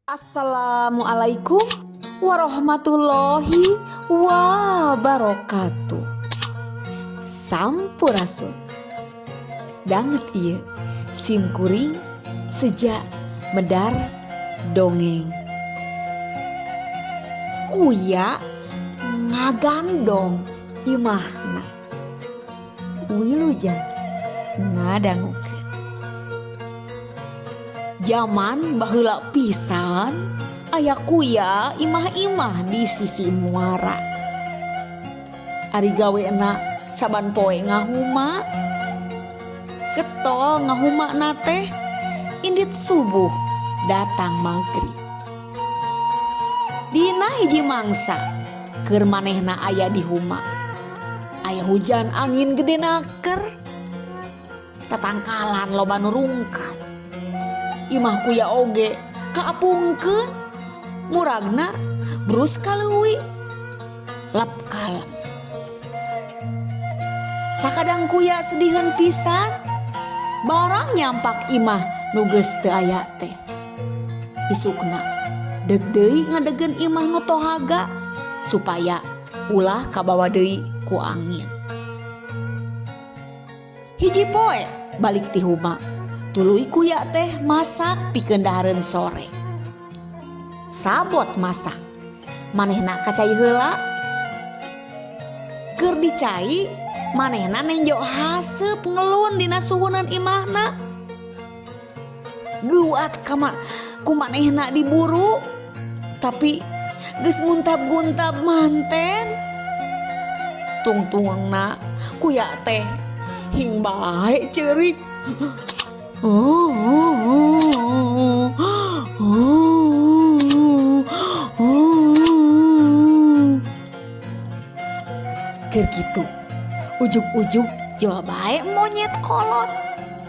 Assalamualaikum warahmatullahi wabarakatuh. Sampurasun. Danget ieu simkuring sejak medar dongeng. Kuya ngagandong imahna. Wilujeng ngadangukeun. Zaman baheula pisan aya kuya imah-imah di sisi muara. Ari gawena saban poe ngahuma. Getol ngahuma teh indit subuh datang maghrib. Dina hiji mangsa keur manehna aya di huma. Aya hujan angin gede naker. Tatangkalan loba nu rungkat. Imah kuya oge kaapungkeun muragna brus kaleuwi lap kalem. Sakadang kuya sediheun pisan barang nyampak imah nu geus teu aya teh. Isukna deuk deui ngadegeun imah nu tohaga supaya ulah kabawa deui ku angin. Hiji poe balik ti huma. Tuluy kuya teh masak pikeun dahareun sore. Sabot masak, manehna kacai heula. Keur dicai, manehna nenjok haseup ngelun dina suhunan imahna. Guat ku manehna diburu, tapi geus nguntab-nguntab manten. Tungtungna kuya teh hing bae ceurik. Keur kitu ujug-ujug jual bae monyet kolot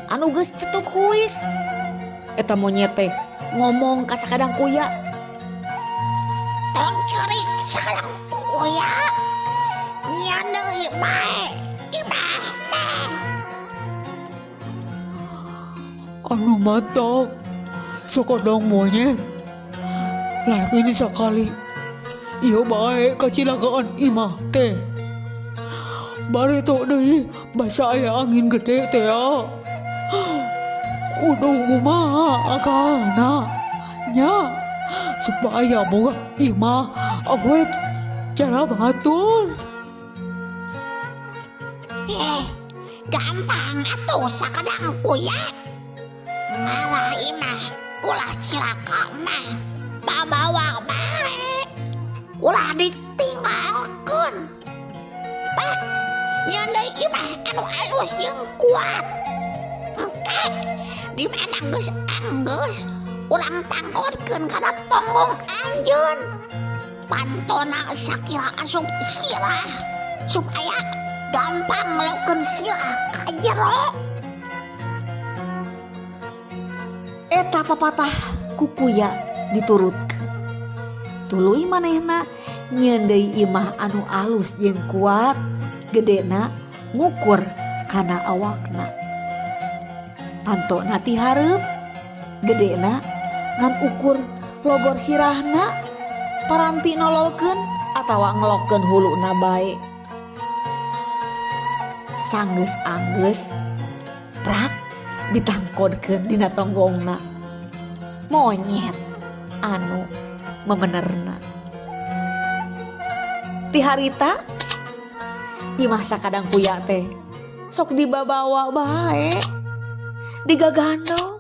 anu geus cetuk huis. Eta monyet teh ngomong ka sakadang kuya, "Tong ceurik sakadang kuya, nyian deui bae imah mah." Anu matak sakadang monyet lain sakali ieu bae kacilakaan imah teh. Bari tok deui basa aya angin gede teh ya. Kudu kumaha akalna nya supaya boga imah awet cara batur. Gampang atuh sakadang kuya. Ngarah imah ulah cilaka mah babawa bae ulah ditinggalkeun. Pak, nyeun deui imah anu alus jeung kuat. Engke di mana geus anggeus urang tangkodkeun kana ponggong anjeun. Pantona sakira asup sirah supaya gampang ngelokkeun sirah ka jero. Eta papatah ku kuya diturutkeun. Tuluy manehna nyieun deui imah anu alus jeung kuat, gedena ngukur kana awakna. Pantona ti hareup, gedena ngan ukur logor sirahna, paranti nololkeun atawa ngelokkeun huluna bae. Sanggeus anggeus prak ditangkodkeun dina tonggongna monyet anu memenerna. Ti harita imah sakadang kuya teh sok dibabawa bae digagandong